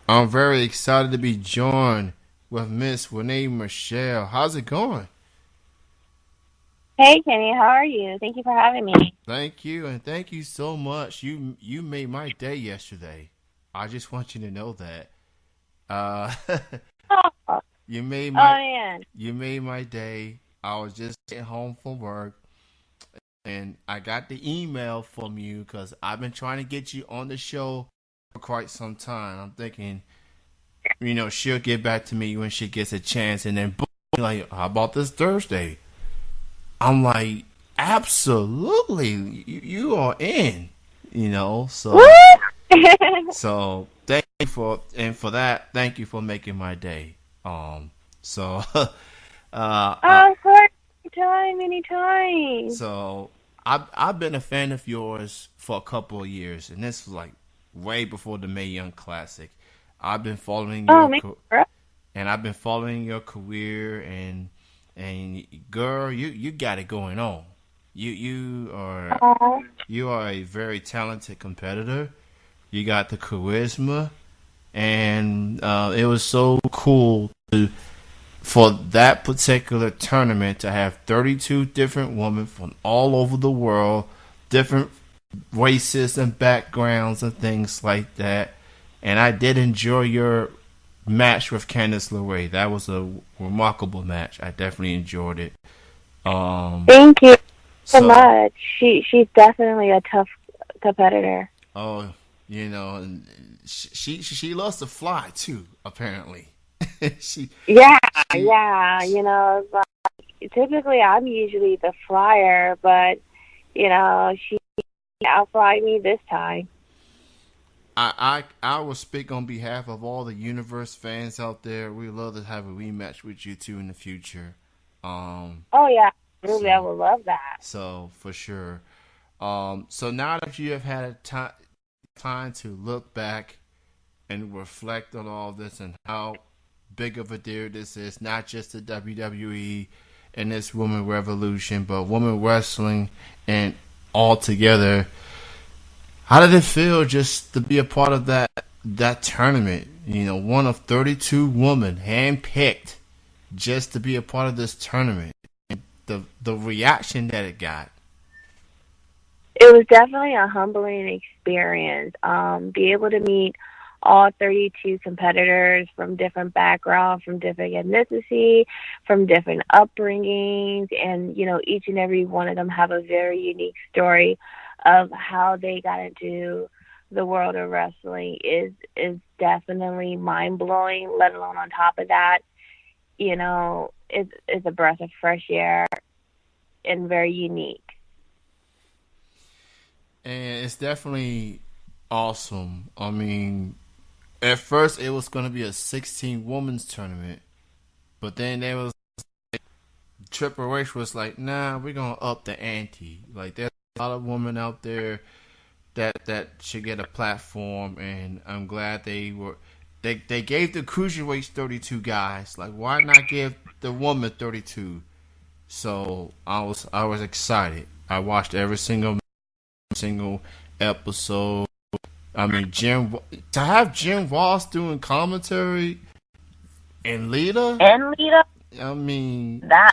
I'm very excited to be joined with Miss Renee Michelle. How's it going? Hey Kenny, how are you? Thank you for having me. Thank you, and thank you so much. You made my day yesterday. I just want you to know that. Uh, Oh, oh you made my man. you made my day. I was just getting home from work, and I got the email from you because I've been trying to get you on the show for quite some time. I'm thinking, she'll get back to me when she gets a chance, and then boom, like, how about this Thursday? I'm like, absolutely, you are in, Woo! thank you for that. Thank you for making my day. So, I, Oh, of course, anytime, anytime. so I've been a fan of yours for a couple of years, and this was like way before the Mae Young Classic. I've been following Oh your man, co- bro. and I've been following your career, and girl, you got it going on. You are Oh, you are a very talented competitor. You got the charisma, and it was so cool for that particular tournament to have 32 different women from all over the world, different races and backgrounds and things like that. And I did enjoy your match with Candice LeRae. That was a remarkable match. I definitely enjoyed it. Um, thank you so so much. She's definitely a tough competitor. Oh, and she loves to fly too. Apparently, she Yeah, she yeah. It's like, typically I'm usually the flyer, but she outflied me this time. I will speak on behalf of all the universe fans out there. We love to have a rematch with you two in the future. Um, Oh yeah, really, I so would love that. so for sure. So now that you have had a time to look back and reflect on all this and how big of a deal this is, not just the WWE and this woman revolution, but woman wrestling and all together. How did it feel just to be a part of that tournament? One of 32 women handpicked just to be a part of this tournament. The reaction that it got. It was definitely a humbling experience. Be able to meet all 32 competitors from different backgrounds, from different ethnicity, from different upbringings, and each and every one of them have a very unique story of how they got into the world of wrestling is definitely mind blowing. Let alone on top of that, it's a breath of fresh air and very unique. And it's definitely awesome. I mean, at first it was going to be a 16 women's tournament, but then there was Triple H was like, "Nah, we're gonna up the ante. Like, there's a lot of women out there that should get a platform, and I'm glad they gave the cruiserweights 32 guys. Like, why not give the woman 32? So I was excited. I watched every single episode. I mean, to have Jim Ross doing commentary and Lita. And Lita, I mean, that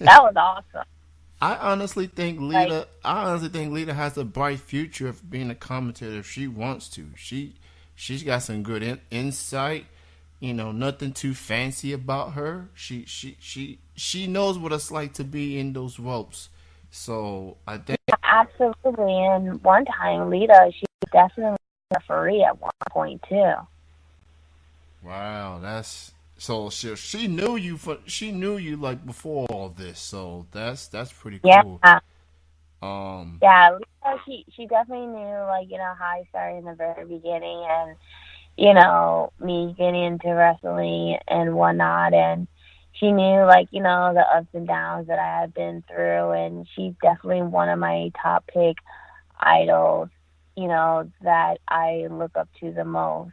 that was awesome. I honestly think Like, Lita has a bright future of being a commentator if she wants to. She's got some good insight. Nothing too fancy about her. She knows what it's like to be in those ropes. So I think, absolutely. And one time, Lita, she was definitely a referee at one point too. wow, that's so she knew you like before all this. So that's pretty Yeah, cool. Um, yeah. Lita, she definitely knew, like, how I started in the very beginning, and me getting into wrestling and whatnot, and she knew, like, the ups and downs that I had been through, and she's definitely one of my top pick idols, that I look up to the most.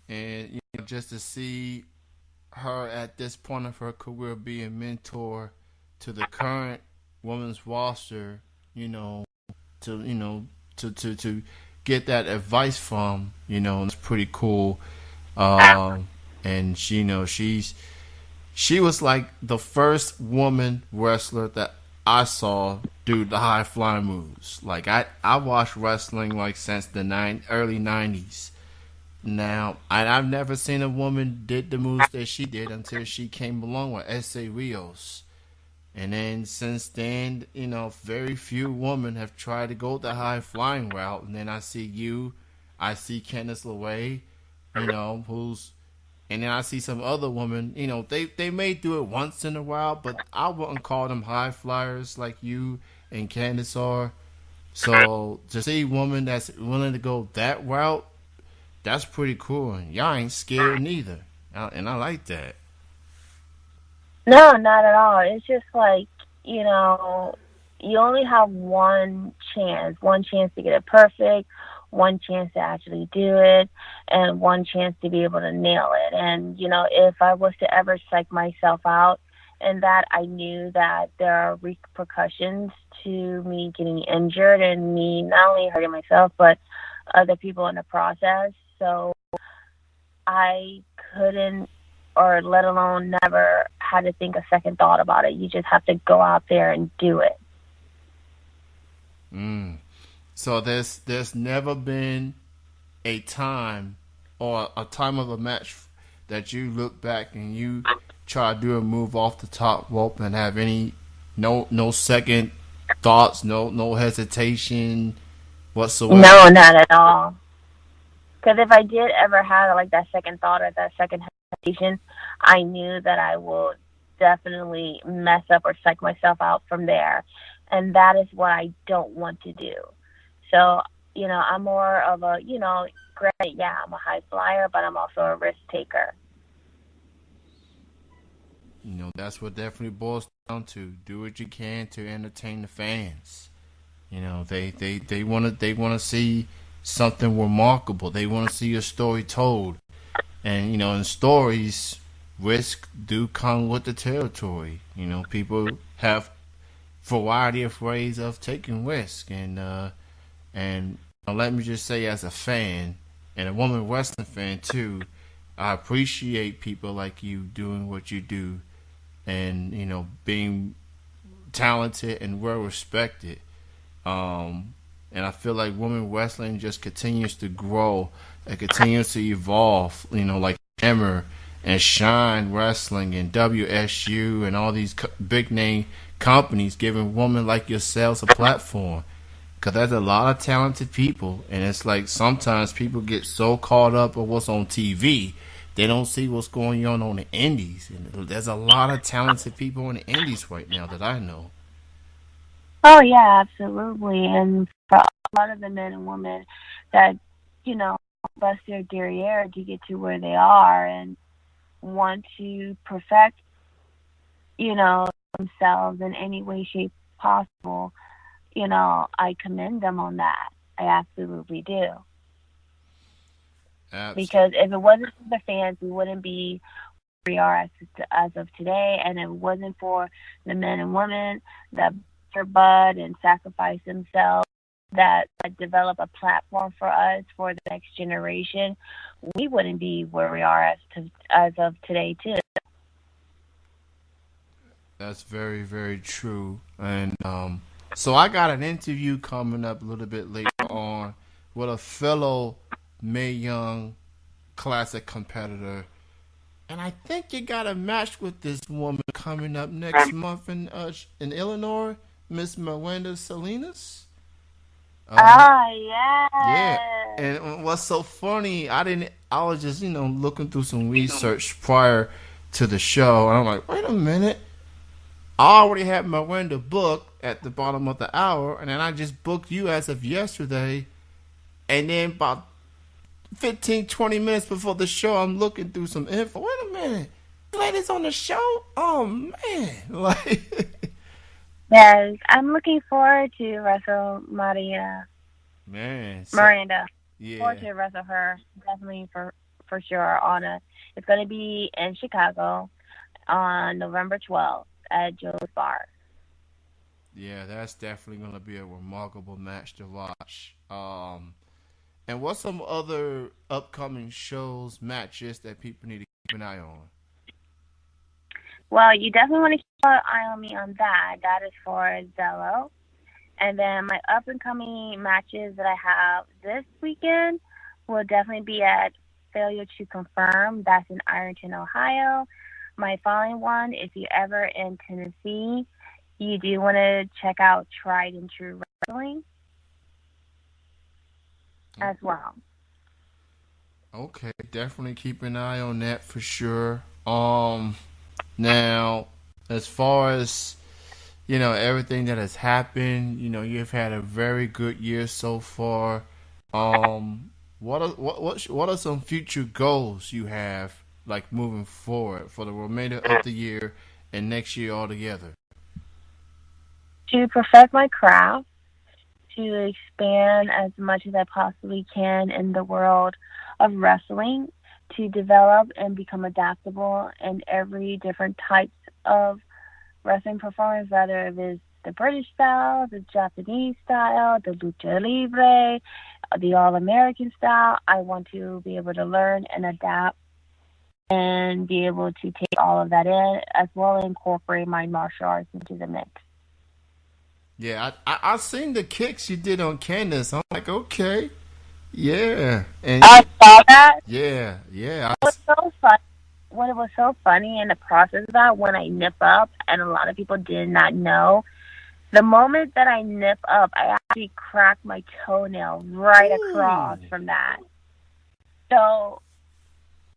and just to see her at this point of her career be a mentor to the current women's roster, you know, to you know to get that advice from. And it's pretty cool. Um, and she was like the first woman wrestler that I saw do the high flying moves. Like I watched wrestling like since the early '90s. Now I've never seen a woman did the moves that she did until she came along with S.A. Rios. And then since then, very few women have tried to go the high flying route. And then I see Candice LeRae, who's, and then I see some other women, they may do it once in a while, but I wouldn't call them high flyers like you and Candice are. So to see a woman that's willing to go that route, that's pretty cool. And y'all ain't scared neither. And I like that. No, not at all. It's just like, you know, you only have one chance to get it perfect, one chance to actually do it, and one chance to be able to nail it. And, if I was to ever psych myself out and that, I knew that there are repercussions to me getting injured and me not only hurting myself, but other people in the process. So I couldn't, or let alone never had to think a second thought about it. You just have to go out there and do it. Mm. So there's never been a time or a time of a match that you look back and you try to do a move off the top rope and have any no second thoughts, no hesitation No, whatsoever. not at all. Because if I did ever have like that second thought or that second hesitation, I knew that I would definitely mess up or psych myself out from there. And that is what I don't want to do. So, I'm more of a, great, yeah, I'm a high flyer, but I'm also a risk taker. That's what definitely boils down to. Do what you can to entertain the fans. They wanna see something remarkable. They wanna see a story told. And in stories, risk do come with the territory. People have variety of ways of taking risk, and let me just say, as a fan and a woman wrestling fan too, I appreciate people like you doing what you do, and being talented and well respected. And I feel like women wrestling just continues to grow. It continues to evolve. Like Emmer and Shine Wrestling and WSU and all these big name companies giving women like yourselves a platform. Because there's a lot of talented people. And it's like sometimes people get so caught up with what's on TV, they don't see what's going on the indies. And there's a lot of talented people in the indies right now that I know. Oh, yeah, absolutely. And for a lot of the men and women that, you know, bust their derriere to get to where they are and want to perfect, themselves in any way, shape possible, I commend them on that. I absolutely do. Absolutely. Because if it wasn't for the fans, we wouldn't be where we are as of today. And if it wasn't for the men and women that bust their butt and sacrifice themselves, that develop a platform for us for the next generation, we wouldn't be where we are as of today too. That's very, very true. And so I got an interview coming up a little bit later on with a fellow Mae Young Classic competitor. And I think you got a match with this woman coming up next month in Illinois, Miss Miranda Salinas. Uh, Ah, yeah. yes. And what's so funny, I was just, looking through some research prior to the show. And I'm like, wait a minute. I already had my window booked at the bottom of the hour, and then I just booked you as of yesterday. And then about 15, 20 minutes before the show, I'm looking through some info. Wait a minute. This lady's on the show? Oh, man. Like, Yes, I'm looking forward to wrestle man. So, Miranda. Forward yeah. to wrestle her, definitely for sure. It's going to be in Chicago on November 12th at Joe's Bar. Yeah, that's definitely going to be a remarkable match to watch. And what's some other upcoming shows, matches that people need to keep an eye on? Well, you definitely want to keep an eye on me on that. That is for Zello. And then my up and coming matches that I have this weekend will definitely be at Failure to Confirm. That's in Ironton, Ohio. My following one, if you're ever in Tennessee, you do want to check out Tried and True Wrestling as well. Okay, definitely keep an eye on that for sure. Now, as far as everything that has happened, you've had a very good year so far. What are some future goals you have, like moving forward for the remainder of the year and next year altogether? To perfect my craft, to expand as much as I possibly can in the world of wrestling, to develop and become adaptable in every different types of wrestling performance, whether it is the British style, the Japanese style, the lucha libre, the all American style. I want to be able to learn and adapt and be able to take all of that in, as well as incorporate my martial arts into the mix. Yeah, I seen the kicks you did on Candace. I'm like, okay, yeah, and I saw that. yeah. It was so fun. What was so funny in the process of that, when I nip up, and a lot of people did not know, the moment that I nip up, I actually crack my toenail right Ooh. across from that. So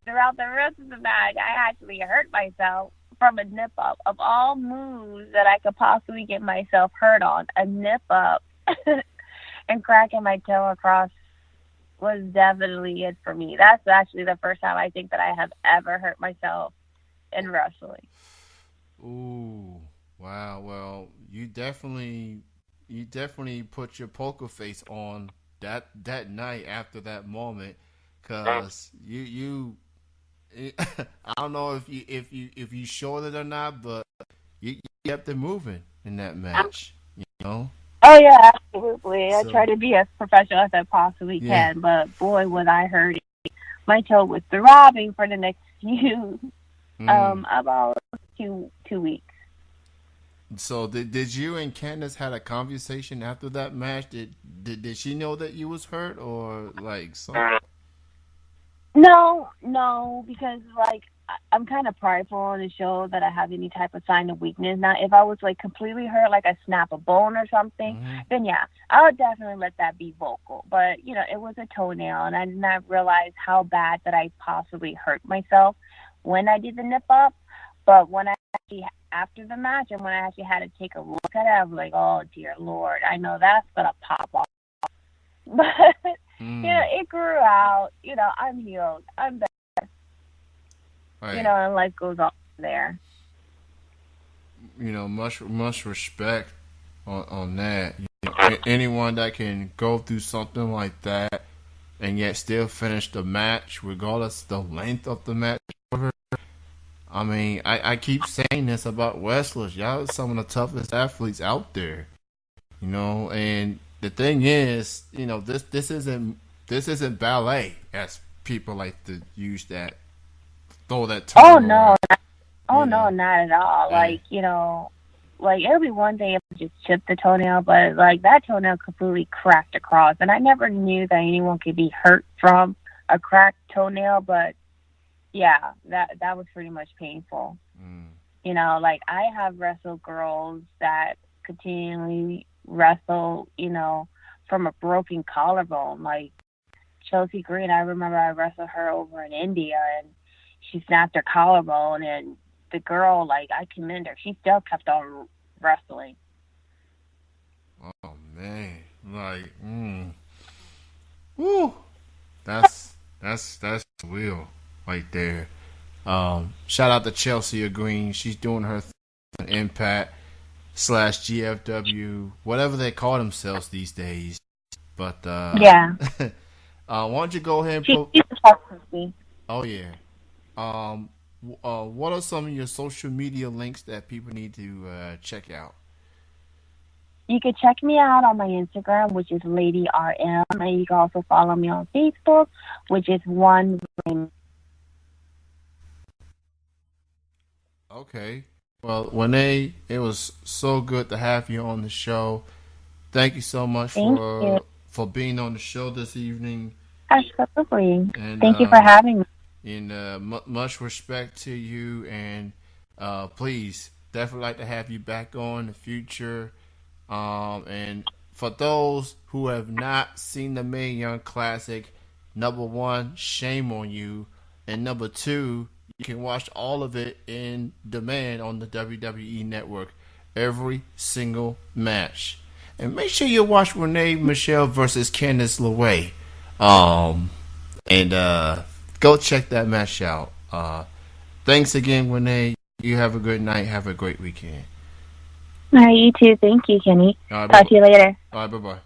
throughout the rest of the match, I actually hurt myself from a nip up. Of all moves that I could possibly get myself hurt on, a nip up and cracking my toe across was definitely it for me. That's actually the first time I think that I have ever hurt myself in wrestling. Ooh, wow. Well, you definitely put your poker face on that night after that moment, cause I don't know if you showed it or not, but you kept it moving in that match. You know. Oh yeah, absolutely. I try So to be as professional as I possibly yeah. can, but boy, was I hurt. My toe was throbbing for the next few Mm. about two weeks. So did you and Candace had a conversation after that match? Did she know that you was hurt or like some? No, no, because like I'm kind of prideful to show that I have any type of sign of weakness. Now, if I was like completely hurt, like I snap a bone or something, Mm-hmm. then yeah, I would definitely let that be vocal. But it was a toenail, and I did not realize how bad that I possibly hurt myself when I did the nip up. But when I actually after the match, and when I actually had to take a look at it, I was like, oh dear Lord, I know that's gonna pop off. But Mm. it grew out. I'm healed. I'm better. Right. And life goes on there. Much respect on that. Anyone that can go through something like that and yet still finish the match, regardless of the length of the match. I mean, I keep saying this about wrestlers. Y'all are some of the toughest athletes out there. And the thing is, this isn't ballet, as people like to use that, throw that Oh term no, around. oh You no, know, not at all. and Like it'll be one thing if I just chipped the toenail, but like that toenail completely cracked across, and I never knew that anyone could be hurt from a cracked toenail. But yeah, that was pretty much painful. mm, Like I have wrestled girls that continually wrestle, from a broken collarbone. Like Chelsea Green, I remember I wrestled her over in India, and she snapped her collarbone, and the girl, like, I commend her. She still kept on wrestling. oh man, like, woo, that's real right there. Shout out to Chelsea Green. She's doing her thing on Impact slash GFW, whatever they call themselves these days. But Yeah, why don't you go ahead and she's put? a tough person. Oh yeah. Um, what are some of your social media links that people need to check out? You can check me out on my Instagram, which is Lady RM, and you can also follow me on Facebook, which is One. Okay. Well, Renee, it was so good to have you on the show. Thank you so much Thank you. for being on the show this evening, Absolutely. and Thank you for having me. much respect to you. And please, definitely like to have you back on in the future. And for those who have not seen the Mae Young Classic, number one, shame on you, and number two, you can watch all of it in demand on the WWE Network, every single match. And make sure you watch Renee Michelle versus Candice LeRae. Um, and go check that match out. Thanks again, Renee. You have a good night. Have a great weekend. All right, you too. Thank you, Kenny. All right, Talk to you later. all right, bye bye.